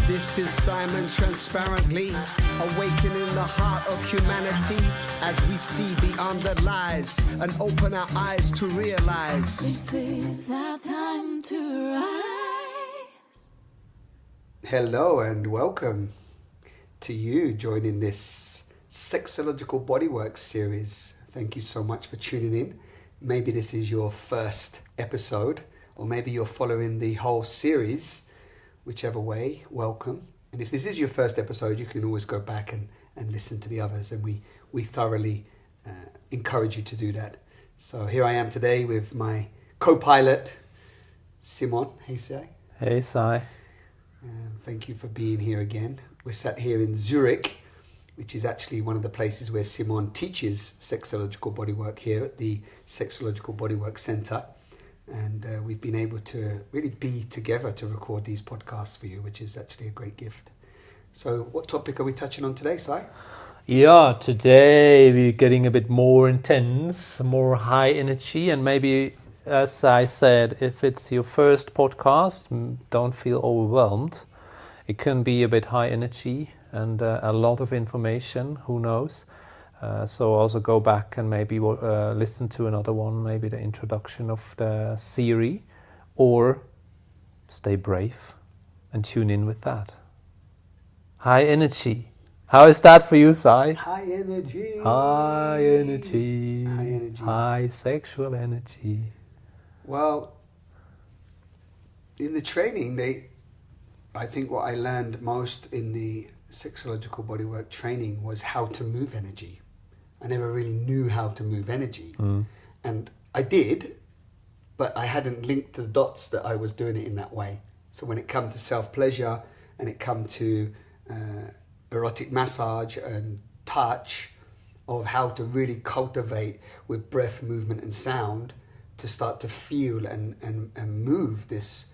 This is Simon transparently awakening the heart of humanity as we see beyond the lies and open our eyes to realize this is our time to rise. Hello and welcome to you joining this Sexological Bodywork series. Thank you so much for tuning in. Maybe this is your first episode, or maybe you're following the whole series. Whichever way, welcome. And if this is your first episode, you can always go back and listen to the others, and we thoroughly encourage you to do that. So here I am today with my co-pilot, Simon. Hey, Sai. Hey, Sai. Thank you for being here again. We're sat here in Zurich, which is actually one of the places where Simon teaches sexological bodywork here at the Sexological Bodywork Center. And we've been able to really be together to record these podcasts for you, which is actually a great gift. So what topic are we touching on today, Sai? Yeah, today we're getting a bit more intense, more high energy, and maybe, as I said, if it's your first podcast, don't feel overwhelmed. It can be a bit high energy and a lot of information, who knows. So also go back and maybe listen to another one, maybe the introduction of the series, or stay brave and tune in with that. High energy. How is that for you, Sai? High energy. High energy. High energy. High sexual energy. Well, in the training, I think what I learned most in the sexological bodywork training was how to move energy. I never really knew how to move energy. And I did, but I hadn't linked the dots that I was doing it in that way. So when it come to self-pleasure and it come to erotic massage and touch, of how to really cultivate with breath, movement and sound to start to feel and move this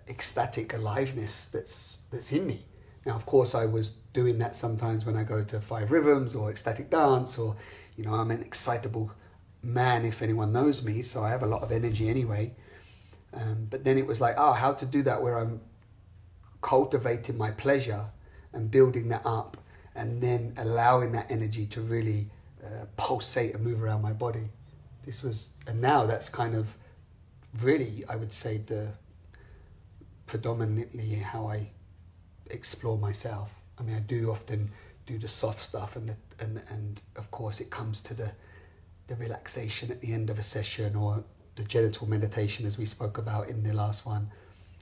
ecstatic aliveness that's in me. Now, of course, I was doing that sometimes when I go to Five Rhythms or ecstatic dance, or, I'm an excitable man if anyone knows me, so I have a lot of energy anyway. But then it was like, how to do that where I'm cultivating my pleasure and building that up and then allowing that energy to really pulsate and move around my body. And now that's kind of really, I would say, predominantly how I explore myself. I mean, I do often do the soft stuff, and of course it comes to the relaxation at the end of a session, or the genital meditation as we spoke about in the last one.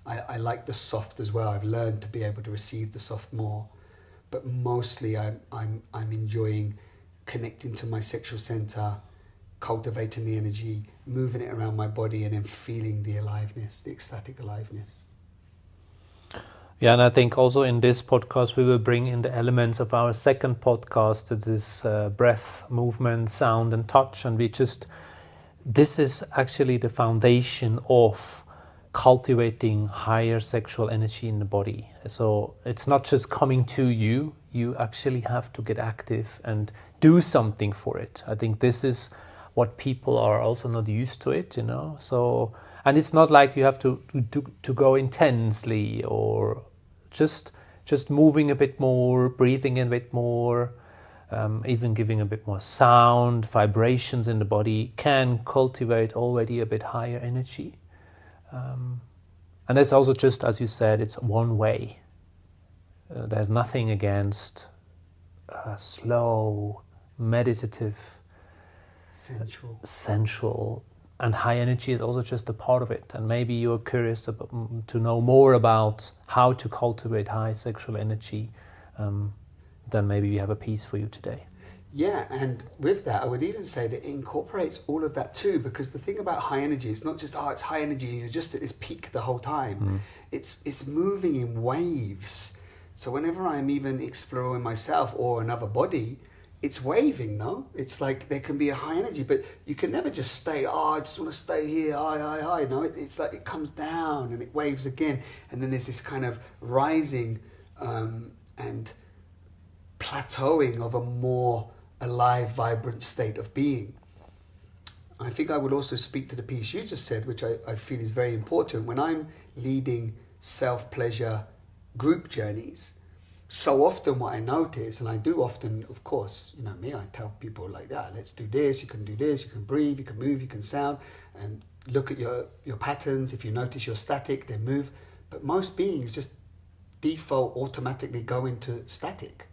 I like the soft as well. I've learned to be able to receive the soft more, but mostly I'm enjoying connecting to my sexual center, cultivating the energy, moving it around my body, and then feeling the aliveness, the ecstatic aliveness. Yeah, and I think also in this podcast we will bring in the elements of our second podcast, that is breath, movement, sound and touch. And this is actually the foundation of cultivating higher sexual energy in the body. So it's not just coming to you, you actually have to get active and do something for it. I think this is what people are also not used to it, So, and it's not like you have to go intensely, or just moving a bit more, breathing a bit more, even giving a bit more sound, vibrations in the body can cultivate already a bit higher energy. And there's also, just as you said, it's one way. There's nothing against slow, meditative, sensual, and high energy is also just a part of it. And maybe you're curious to know more about how to cultivate high sexual energy. Then maybe we have a piece for you today. Yeah, and with that, I would even say that it incorporates all of that too, because the thing about high energy, it's not just, it's high energy and you're just at this peak the whole time. It's moving in waves. So whenever I'm even exploring myself or another body, it's waving, no? It's like there can be a high energy, but you can never just stay, I just want to stay here, high. No, it's like it comes down and it waves again. And then there's this kind of rising and plateauing of a more alive, vibrant state of being. I think I would also speak to the piece you just said, which I feel is very important. When I'm leading self-pleasure group journeys, so often what I notice, and I do often, of course, you know me, I tell people like that, let's do this, you can do this, you can breathe, you can move, you can sound, and look at your patterns. If you notice you're static, then move. But most beings just default automatically go into static,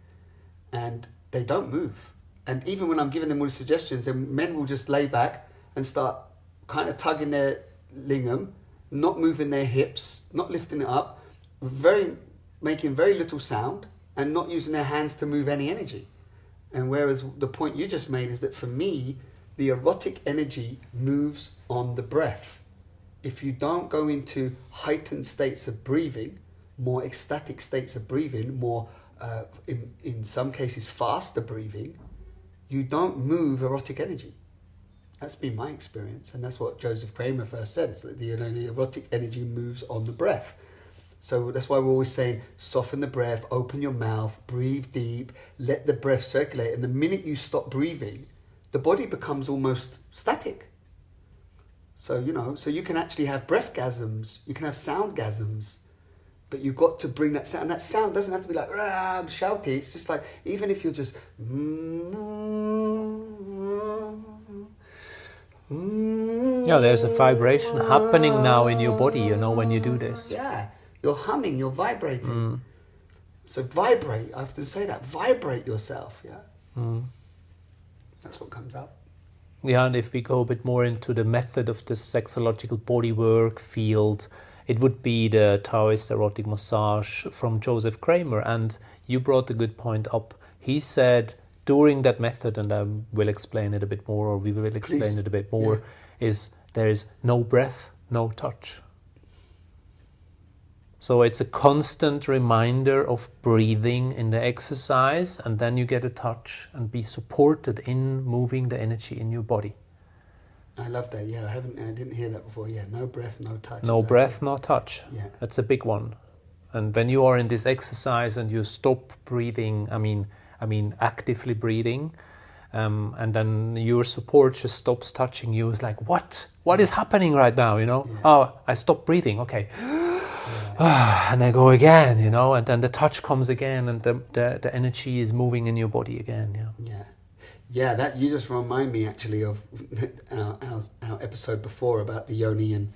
and they don't move. And even when I'm giving them all the suggestions, then men will just lay back and start kind of tugging their lingam, not moving their hips, not lifting it up, making very little sound, and not using their hands to move any energy. And whereas the point you just made is that for me, the erotic energy moves on the breath. If you don't go into heightened states of breathing, more ecstatic states of breathing, more, in some cases, faster breathing, you don't move erotic energy. That's been my experience, and that's what Joseph Kramer first said. It's that the erotic energy moves on the breath. So that's why we're always saying, soften the breath, open your mouth, breathe deep, let the breath circulate. And the minute you stop breathing, the body becomes almost static. So, you know, so you can actually have breathgasms, you can have soundgasms, but you've got to bring that sound. And that sound doesn't have to be like, I'm shouting. It's just like, even if you're just... Yeah, there's a vibration happening now in your body, you know, when you do this. Yeah. You're humming, you're vibrating. So vibrate, I often say that, vibrate yourself, yeah? That's what comes out. Yeah, and if we go a bit more into the method of the sexological bodywork field, it would be the Taoist erotic massage from Joseph Kramer. And you brought a good point up. He said during that method, and I will explain it a bit more, or we will explain it a bit more, is there is no breath, no touch. So it's a constant reminder of breathing in the exercise, and then you get a touch and be supported in moving the energy in your body. I love that. Yeah, I didn't hear that before. Yeah, no breath, no touch. No breath, no touch. Yeah, that's a big one. And when you are in this exercise and you stop breathing, I mean actively breathing, and then your support just stops touching you. It's like, what is happening right now? You know? Yeah. Oh, I stopped breathing. Okay. And I go again, you know, and then the touch comes again, and the energy is moving in your body again. Yeah. That you just remind me actually of our episode before about the yoni and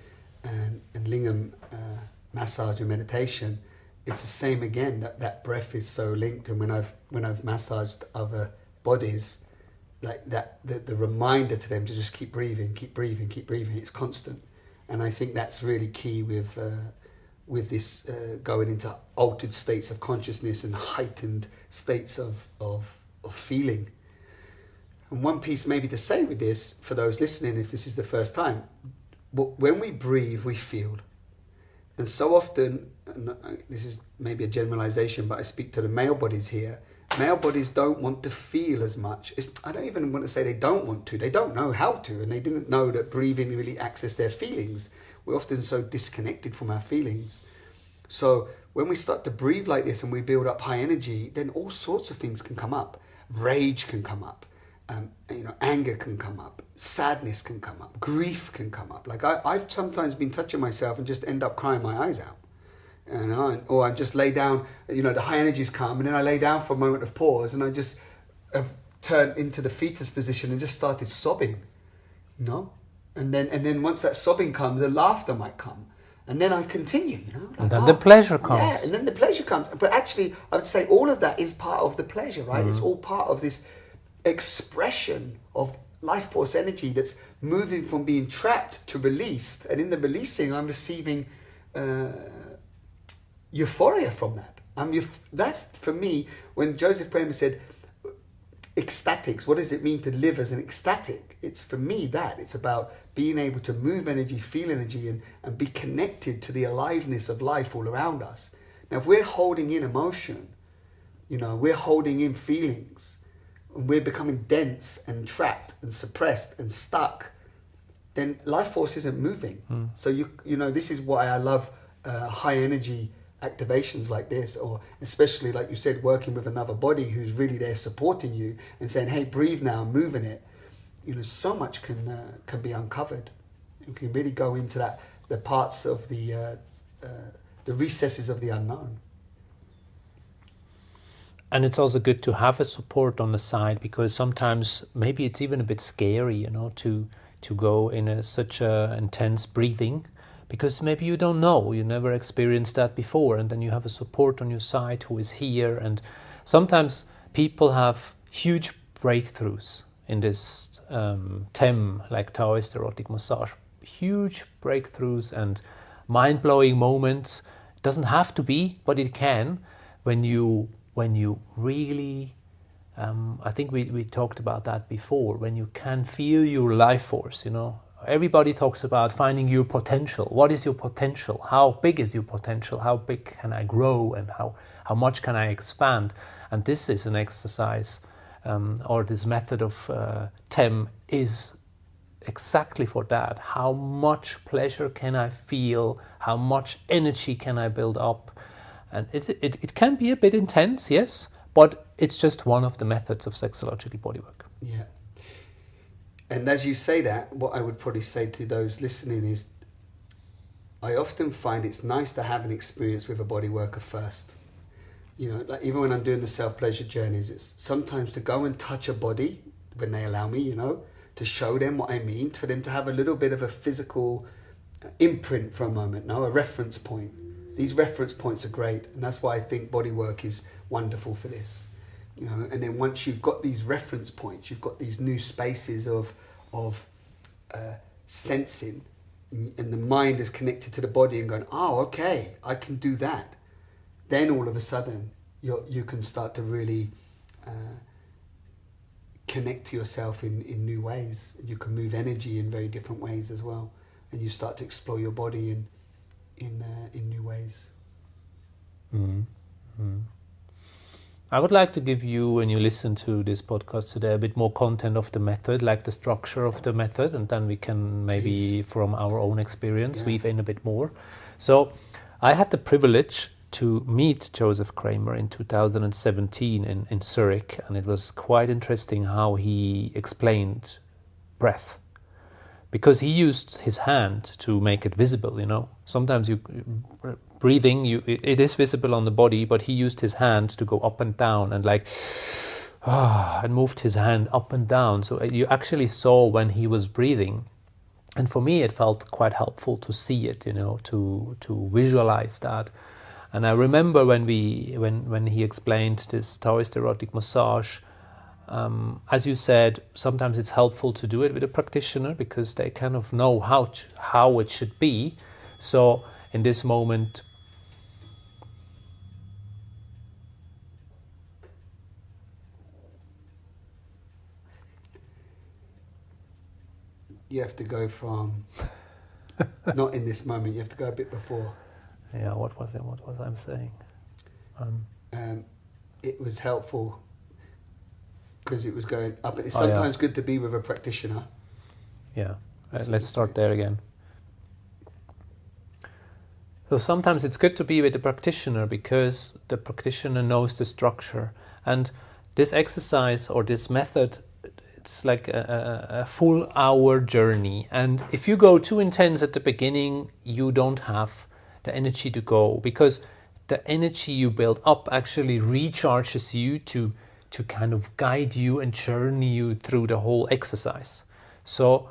lingam massage and meditation. It's the same again. That breath is so linked, and when I've massaged other bodies, like that, the reminder to them to just keep breathing. It's constant, and I think that's really key with this going into altered states of consciousness and heightened states of feeling. And one piece maybe to say with this, for those listening, if this is the first time, when we breathe, we feel. And so often, and this is maybe a generalization, but I speak to the male bodies here, male bodies don't want to feel as much. I don't even want to say they don't want to. They don't know how to, and they didn't know that breathing really access their feelings. We're often so disconnected from our feelings. So when we start to breathe like this and we build up high energy, then all sorts of things can come up. Rage can come up. Anger can come up. Sadness can come up. Grief can come up. Like I've sometimes been touching myself and just end up crying my eyes out. Or I just lay down, the high energies come, and then I lay down for a moment of pause, and I just have turned into the fetus position and just started sobbing. And then once that sobbing comes, the laughter might come. And then I continue, like, and then the pleasure comes. Yeah, and then the pleasure comes. But actually, I would say all of that is part of the pleasure, right? It's all part of this expression of life force energy that's moving from being trapped to released. And in the releasing, I'm receiving euphoria from that. That's, for me, when Joseph Kramer said, ecstatics, what does it mean to live as an ecstatic? It's, for me, that. It's about being able to move energy, feel energy, and be connected to the aliveness of life all around us. Now, if we're holding in emotion, we're holding in feelings, and we're becoming dense and trapped and suppressed and stuck, then life force isn't moving. So, this is why I love high energy activations like this, or especially, like you said, working with another body who's really there supporting you and saying, hey, breathe now, move in it. So much can be uncovered. You can really go into the parts of the recesses of the unknown. And it's also good to have a support on the side, because sometimes maybe it's even a bit scary, to go in such a intense breathing, because maybe you don't know, you never experienced that before, and then you have a support on your side who is here. And sometimes people have huge breakthroughs in this TEM, like Taoist erotic massage, huge breakthroughs and mind-blowing moments. It doesn't have to be, but it can, when you really, I think we talked about that before, when you can feel your life force, Everybody talks about finding your potential. What is your potential? How big is your potential? How big can I grow, and how much can I expand? And this is an exercise, or this method of TEM is exactly for that. How much pleasure can I feel? How much energy can I build up? And it can be a bit intense, yes, but it's just one of the methods of sexological bodywork. Yeah. And as you say that, what I would probably say to those listening is, I often find it's nice to have an experience with a bodyworker first. Like even when I'm doing the self-pleasure journeys, it's sometimes to go and touch a body when they allow me, to show them what I mean, for them to have a little bit of a physical imprint for a moment, a reference point. These reference points are great, and that's why I think bodywork is wonderful for this. And then once you've got these reference points, you've got these new spaces of sensing, and the mind is connected to the body and going, oh, okay, I can do that. Then all of a sudden, you can start to really connect to yourself in new ways. You can move energy in very different ways as well, and you start to explore your body in new ways. Mm-hmm. I would like to give you, when you listen to this podcast today, a bit more content of the method, like the structure of the method, and then we can maybe, from our own experience, weave in a bit more. So I had the privilege to meet Joseph Kramer in 2017 in Zurich, and it was quite interesting how he explained breath. Because he used his hand to make it visible, Sometimes breathing, it is visible on the body, but he used his hand to go up and down and and moved his hand up and down. So you actually saw when he was breathing. And for me, it felt quite helpful to see it, to visualize that. And I remember when he explained this Taoist erotic massage, as you said, sometimes it's helpful to do it with a practitioner because they kind of know how it should be. So in this moment, you have to go from not in this moment, you have to go a bit before. Yeah, what was I saying? It was helpful because it was going up. It's sometimes good to be with a practitioner. Yeah, let's start there again. So sometimes it's good to be with the practitioner because the practitioner knows the structure. And this exercise or this method, it's like a full hour journey. And if you go too intense at the beginning, you don't have the energy to go, because the energy you build up actually recharges you to kind of guide you and journey you through the whole exercise. So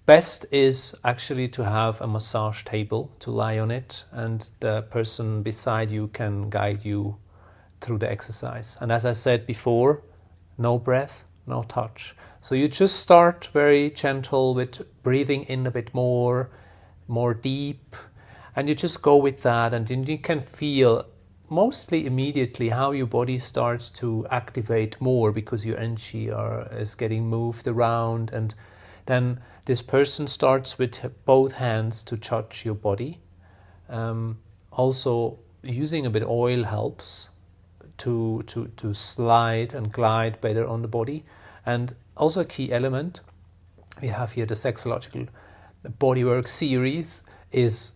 best is actually to have a massage table to lie on it, and the person beside you can guide you through the exercise. And as I said before, no breath, no touch. So you just start very gentle with breathing in a bit more deep, and you just go with that, and then you can feel mostly immediately how your body starts to activate more because your energy is getting moved around. And then this person starts with both hands to touch your body. Also, using a bit of oil helps to slide and glide better on the body. And also a key element we have here, the Sexological Bodywork series, is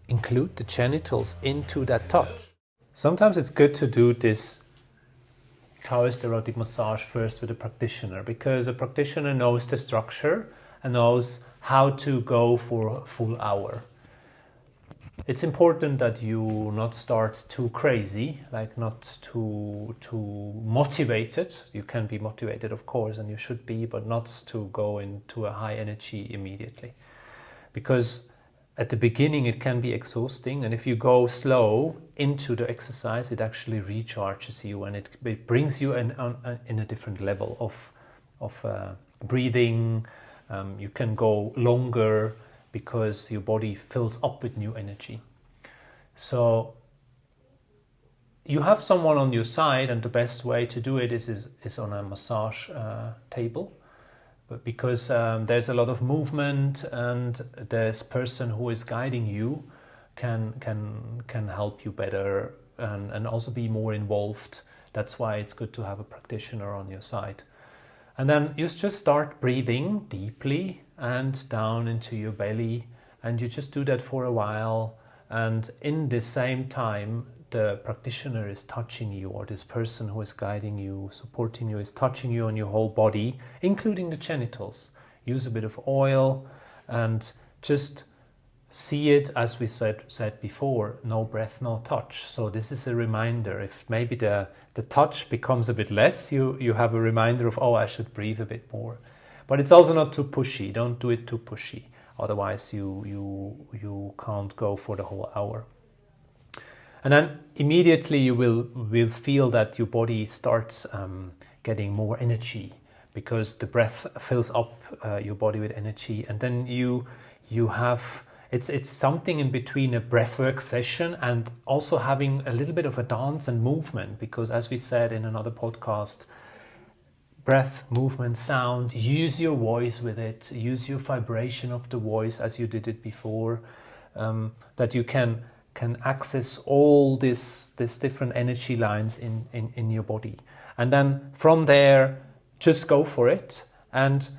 include the genitals into that touch. Sometimes it's good to do this Taoist erotic massage first with a practitioner, because a practitioner knows the structure and knows how to go for a full hour. It's important that you not start too crazy, like not too motivated. You can be motivated, of course, and you should be, but not to go into a high energy immediately. Because at the beginning it can be exhausting, and if you go slow into the exercise, it actually recharges you, and it brings you in a different level of breathing. You can go longer because your body fills up with new energy. So you have someone on your side, and the best way to do it is on a massage table. But because there's a lot of movement, and this person who is guiding you can help you better and also be more involved. That's why it's good to have a practitioner on your side. And then you just start breathing deeply and down into your belly, and you just do that for a while. And in the same time, the practitioner is touching you, or this person who is guiding you, supporting you, is touching you on your whole body, including the genitals. Use a bit of oil and just see it, as we said before, no breath, no touch. So this is a reminder. If maybe the touch becomes a bit less, you have a reminder of, oh, I should breathe a bit more. But it's also not too pushy. Don't do it too pushy. Otherwise you can't go for the whole hour. And then immediately you will feel that your body starts getting more energy, because the breath fills up your body with energy. And then you have, it's something in between a breathwork session and also having a little bit of a dance and movement, because as we said in another podcast, breath, movement, sound, use your voice with it, use your vibration of the voice as you did it before, that you can access all these different energy lines in your body. And then from there, just go for it. And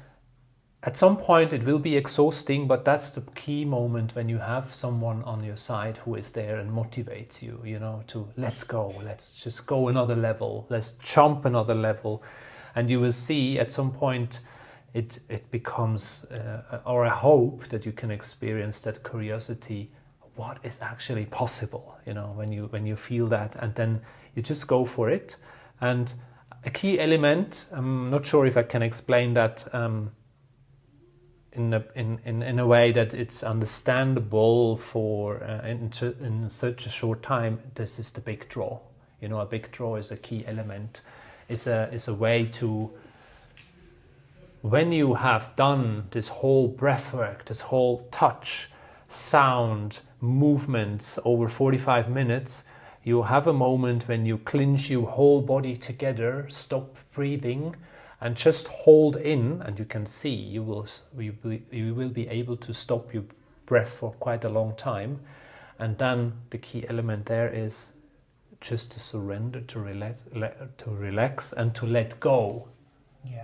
at some point it will be exhausting, but that's the key moment, when you have someone on your side who is there and motivates you, to let's go, let's just go another level, let's jump another level. And you will see at some point it becomes, or I hope that you can experience that curiosity, what is actually possible, when you feel that, and then you just go for it. And a key element, I'm not sure if I can explain that in a way that it's understandable for in such a short time. This is the big draw. A big draw is a key element. It's a way to, when you have done this whole breath work, this whole touch, sound, movements over 45 minutes, you have a moment when you clinch your whole body together, stop breathing, and just hold in. And you can see you will be able to stop your breath for quite a long time. And then the key element there is just to surrender, to relax, and to let go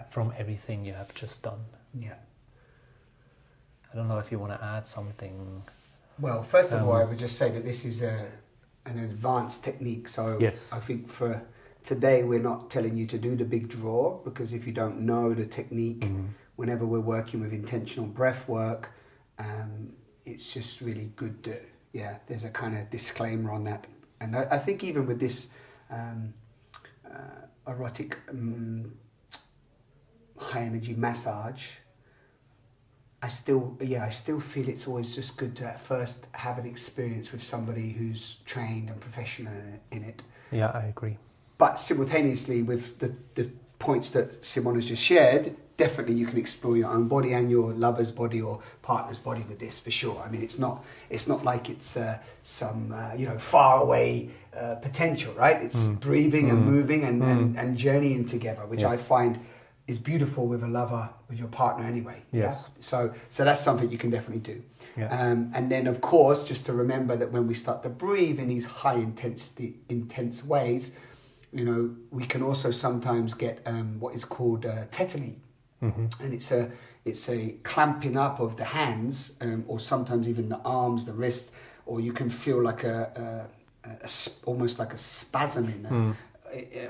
from everything you have just done. Yeah. I don't know if you want to add something. Well, first of all, I would just say that this is an advanced technique. So yes. I think for today, we're not telling you to do the big draw, because if you don't know the technique, whenever we're working with intentional breath work, it's just really good to, there's a kind of disclaimer on that. And I think even with this erotic high energy massage, I still feel it's always just good to at first have an experience with somebody who's trained and professional in it. Yeah, I agree. But simultaneously with the points that Simon has just shared, definitely you can explore your own body and your lover's body or partner's body with this, for sure. I mean, it's not like it's some far away potential, right? It's breathing and moving and journeying together, which I find is beautiful with a lover, with your partner anyway. Yes. Yeah? So that's something you can definitely do. Yeah. And then of course, just to remember that when we start to breathe in these high intense ways, we can also sometimes get what is called tetany. And it's a clamping up of the hands, or sometimes even the arms, the wrist, or you can feel like almost like a spasm in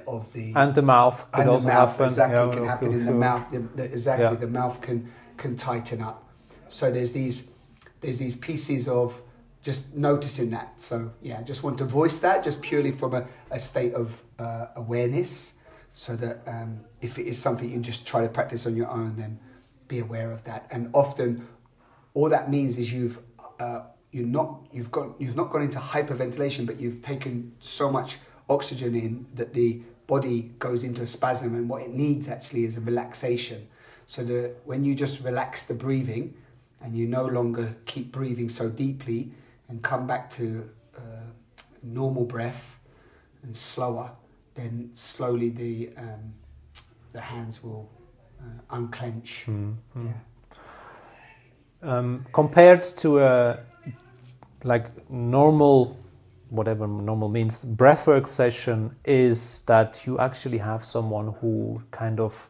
of the, and the mouth could also happen. Exactly, can happen in the mouth. The mouth can tighten up. So there's these pieces of just noticing that. So yeah, I just want to voice that just purely from a state of awareness, so that if it is something you just try to practice on your own, then be aware of that. And often all that means is you've not gone into hyperventilation, but you've taken so much oxygen in that the body goes into a spasm, and what it needs actually is a relaxation. So that when you just relax the breathing and you no longer keep breathing so deeply and come back to normal breath and slower, then slowly the hands will unclench. Yeah. Compared to a normal, whatever normal means, breathwork session is that you actually have someone who kind of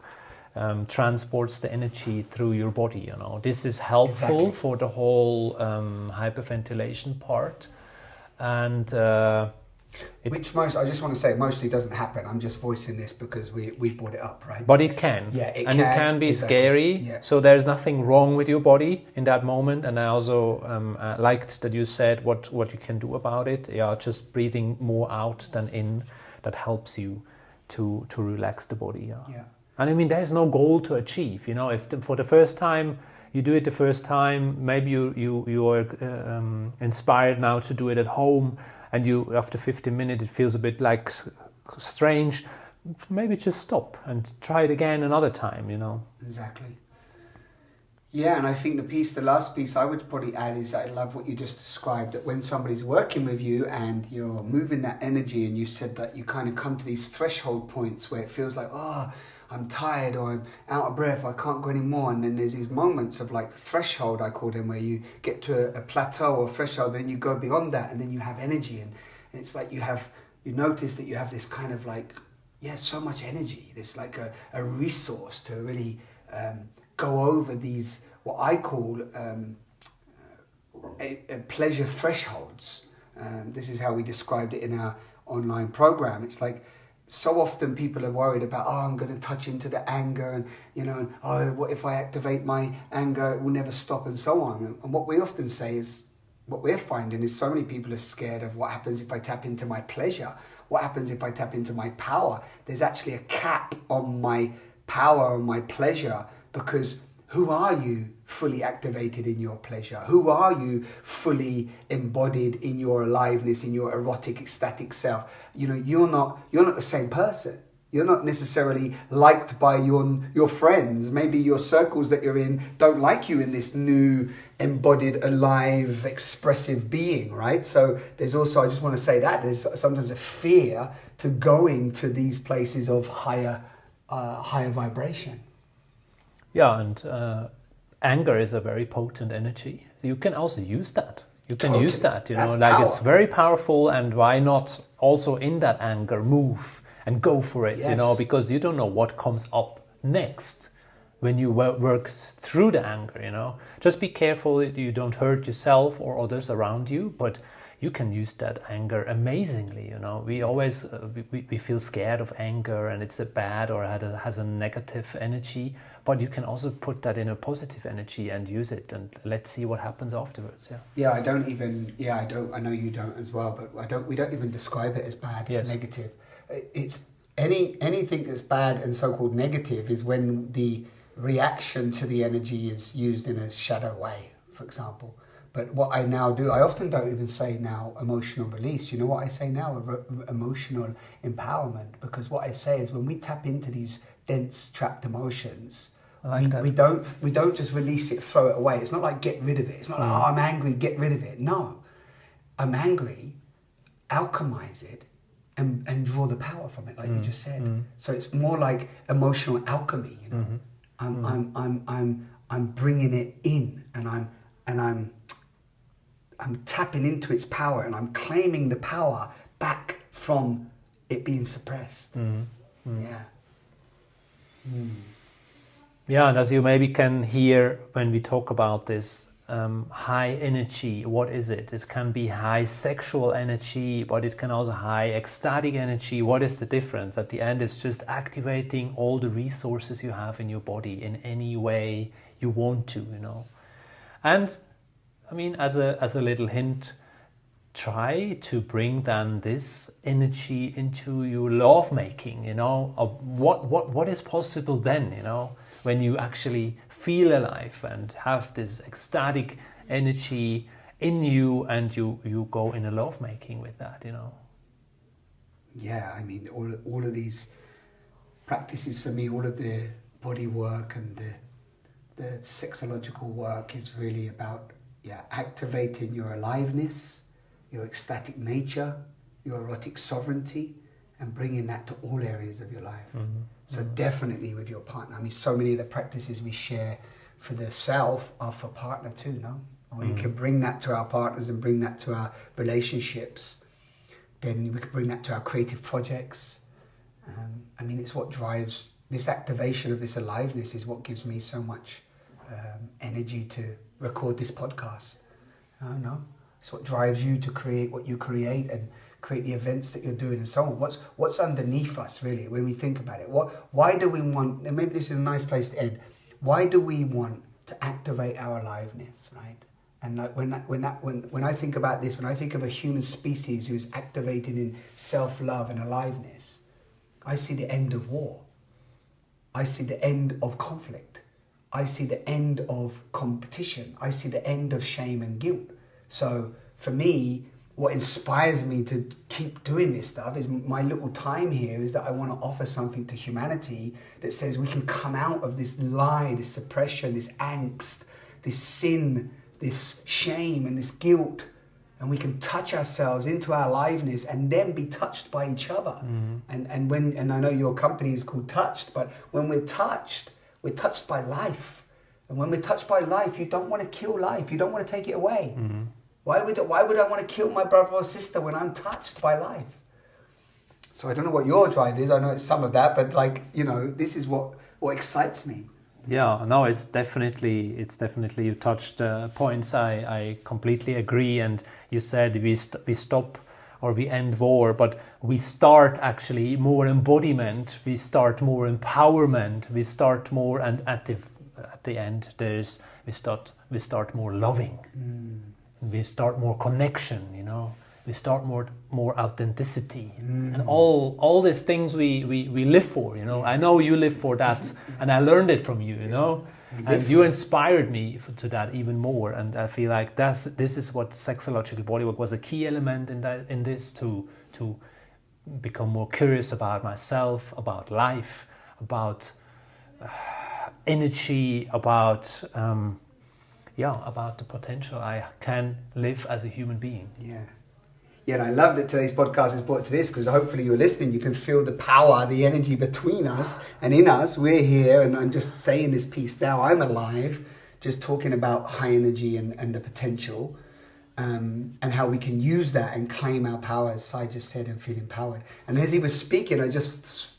transports the energy through your body. This is helpful for the whole hyperventilation part, and which I just want to say, mostly doesn't happen. I'm just voicing this because we brought it up, right? But it can. Yeah, it can be scary. Yeah. So there's nothing wrong with your body in that moment. And I also liked that you said what you can do about it. Yeah, just breathing more out than in. That helps you to relax the body. Yeah. And I mean, there's no goal to achieve. If for the first time you do it the first time, maybe you are inspired now to do it at home. And you, after 15 minutes, it feels a bit like strange. Maybe just stop and try it again another time, Exactly. Yeah, and I think the last piece I would probably add is I love what you just described, that when somebody's working with you and you're moving that energy, and you said that you kind of come to these threshold points where it feels like, oh, I'm tired or I'm out of breath, I can't go anymore. And then there's these moments of like threshold, I call them, where you get to a plateau or threshold, then you go beyond that, and then you have energy. And it's like you notice that you have this kind of like, so much energy. There's like a resource to really go over these, what I call a pleasure thresholds. This is how we described it in our online program. It's like, so often people are worried about, I'm going to touch into the anger, and what if I activate my anger, it will never stop, and so on. And what we often say is, what we're finding is so many people are scared of what happens if I tap into my pleasure. What happens if I tap into my power? There's actually a cap on my power and my pleasure, because who are you fully activated in your pleasure? Who are you fully embodied in your aliveness, in your erotic, ecstatic self? You're not the same person. You're not necessarily liked by your friends. Maybe your circles that you're in don't like you in this new embodied, alive, expressive being, right? So there's also, I just want to say that, there's sometimes a fear to going to these places of higher vibration. Yeah, and anger is a very potent energy. You can also use that. You can use that, That's like power. It's very powerful, and why not also in that anger move and go for it, Yes. because you don't know what comes up next when you work through the anger, Just be careful that you don't hurt yourself or others around you, but you can use that anger amazingly, We always, we feel scared of anger, and it's a bad or has a negative energy, but you can also put that in a positive energy and use it, and let's see what happens afterwards. Yeah, I know you don't as well, but we don't even describe it as bad, negative. It's anything that's bad and so-called negative is when the reaction to the energy is used in a shadow way, for example. But what I now do, I often don't even say now emotional release. You know what I say now? Emotional empowerment. Because what I say is when we tap into these dense, trapped emotions, we don't just release it, throw it away. It's not like get rid of it. It's not like, I'm angry, get rid of it. No, I'm angry, alchemize it, and draw the power from it, like you just said. So it's more like emotional alchemy. I'm bringing it in, and I'm tapping into its power, and I'm claiming the power back from it being suppressed. Yeah. Yeah, and as you maybe can hear when we talk about this high energy, what is it? It can be high sexual energy, but it can also high ecstatic energy. What is the difference? At the end, it's just activating all the resources you have in your body in any way you want to, And I mean, as a little hint, try to bring then this energy into your lovemaking, you know, of what is possible then, you know, when you actually feel alive and have this ecstatic energy in you, and you go in a lovemaking with that, you know. Yeah, I mean, all of these practices for me, all of the body work and the sexological work is really about activating your aliveness, your ecstatic nature, your erotic sovereignty, and bringing that to all areas of your life. Mm-hmm. So definitely with your partner. I mean, so many of the practices we share for the self are for partner too, no? Or you can bring that to our partners and bring that to our relationships. Then we can bring that to our creative projects. I mean, it's what drives this activation of this aliveness is what gives me so much energy to record this podcast. I don't know. It's what drives you to create what you create and create the events that you're doing and so on. What's underneath us, really, when we think about it? Why do we want, and maybe this is a nice place to end, why do we want to activate our aliveness, right? And like when I think about this, when I think of a human species who is activated in self-love and aliveness, I see the end of war. I see the end of conflict. I see the end of competition. I see the end of shame and guilt. So for me, what inspires me to keep doing this stuff is my little time here is that I want to offer something to humanity that says we can come out of this lie, this suppression, this angst, this sin, this shame and this guilt, and we can touch ourselves into our aliveness and then be touched by each other. Mm-hmm. And I know your company is called Touched, but when we're touched by life. And when we're touched by life, you don't want to kill life. You don't want to take it away. Mm-hmm. Why would I want to kill my brother or sister when I'm touched by life? So I don't know what your drive is. I know it's some of that, but this is what excites me. Yeah, no, it's definitely you touched points. I completely agree. And you said we stop or we end war, but we start actually more embodiment. We start more empowerment. We start more, and at the end we start more loving. We start more connection. You know, we start more authenticity, and all these things we live for. You know, I know you live for that, and I learned it from you. You know, and you inspired me to that even more. And I feel like this is what sexological bodywork was a key element in this to become more curious about myself, about life, about energy, about the potential I can live as a human being. Yeah, and I love that today's podcast is brought to this, because hopefully you're listening, you can feel the power, the energy between us and in us. We're here, and I'm just saying this piece now. I'm alive, just talking about high energy and the potential, and how we can use that and claim our power, as Sai just said, and feel empowered. And as he was speaking, I just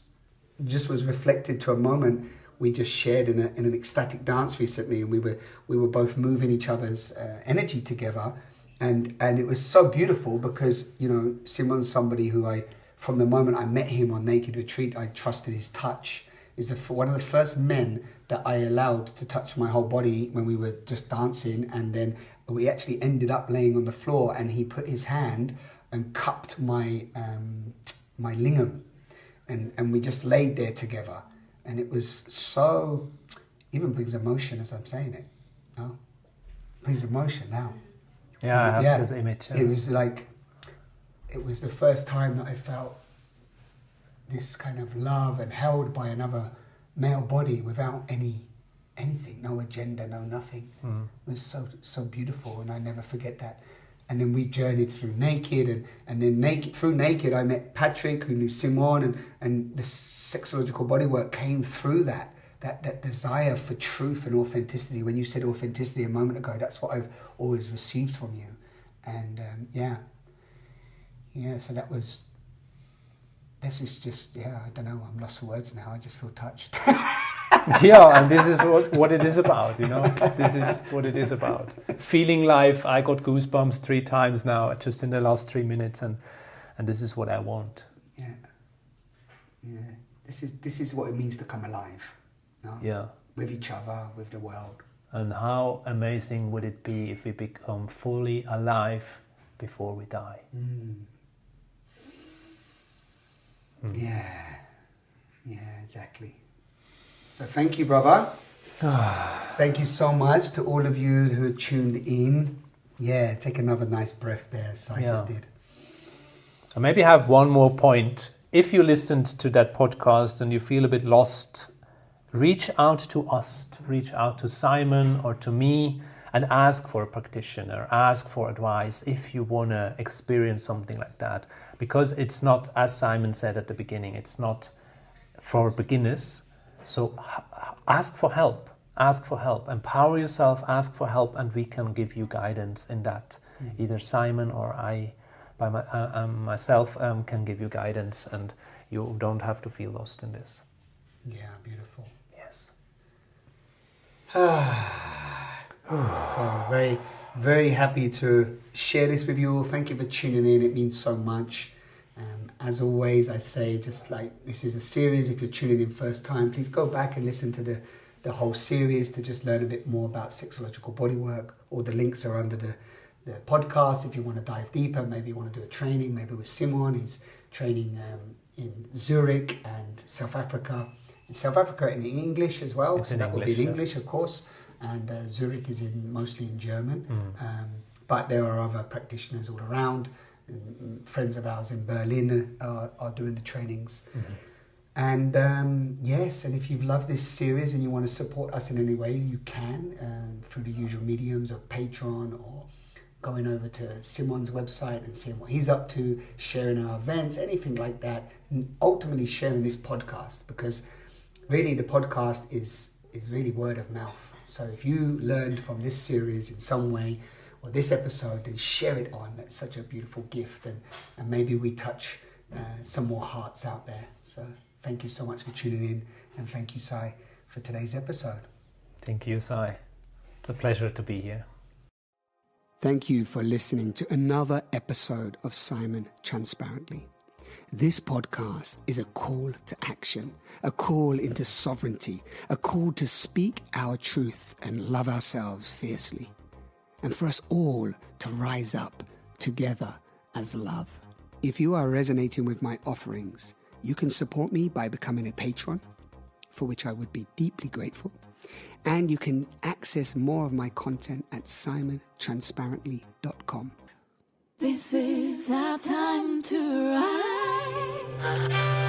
was reflected to a moment we just shared in an ecstatic dance recently, and we were both moving each other's energy together. And it was so beautiful because, Simon's somebody who from the moment I met him on Naked Retreat, I trusted his touch. He's one of the first men that I allowed to touch my whole body when we were just dancing. And then we actually ended up laying on the floor, and he put his hand and cupped my lingam. And we just laid there together. And it was so, even brings emotion as I'm saying it. No? Brings emotion now. Yeah, I have that image. It was like, it was the first time that I felt this kind of love and held by another male body without anything, no agenda, no nothing. It was so beautiful, and I never forget that. And then we journeyed through Naked, and then through Naked I met Patrick, who knew Simon, and the Sexological Bodywork came through that desire for truth and authenticity. When you said authenticity a moment ago, that's what I've always received from you. And so this is just, I don't know, I'm lost for words now. I just feel touched. Yeah, and this is what it is about, This is what it is about. Feeling life. I got goosebumps 3 times now, just in the last 3 minutes, and this is what I want. This is what it means to come alive. No? Yeah. With each other, with the world. And how amazing would it be if we become fully alive before we die? Yeah, exactly. So thank you, brother. Thank you so much to all of you who tuned in. Yeah, take another nice breath there, as I just did. And maybe have one more point. If you listened to that podcast and you feel a bit lost, reach out to us, reach out to Simon or to me and ask for a practitioner, ask for advice if you want to experience something like that. Because it's not, as Simon said at the beginning, it's not for beginners. So ask for help, empower yourself, ask for help, and we can give you guidance in that. Either Simon or I, myself, can give you guidance, and you don't have to feel lost in this. Yeah, beautiful. Yes. So very, very happy to share this with you all. Thank you for tuning in. It means so much. As always, I say, just like this is a series. If you're tuning in first time, please go back and listen to the whole series to just learn a bit more about sexological bodywork. All the links are under the podcast. If you want to dive deeper, maybe you want to do a training, maybe with Simon. He's training in Zurich and South Africa. In South Africa in English as well, so that would be in English, of course. And Zurich is mostly in German. But there are other practitioners all around. Friends of ours in Berlin are doing the trainings. And yes, and if you've loved this series and you want to support us in any way, you can through the usual mediums of Patreon or going over to Simon's website and seeing what he's up to, sharing our events, anything like that, and ultimately sharing this podcast, because really the podcast is really word of mouth. So if you learned from this series in some way or this episode, then share it on. That's such a beautiful gift, and maybe we touch some more hearts out there. So thank you so much for tuning in, and thank you, Sai, for today's episode. Thank you, Sai. It's a pleasure to be here. Thank you for listening to another episode of Simon Transparently. This podcast is a call to action, a call into sovereignty, a call to speak our truth and love ourselves fiercely, and for us all to rise up together as love. If you are resonating with my offerings, you can support me by becoming a patron, for which I would be deeply grateful. And you can access more of my content at simontransparently.com. This is our time to rise.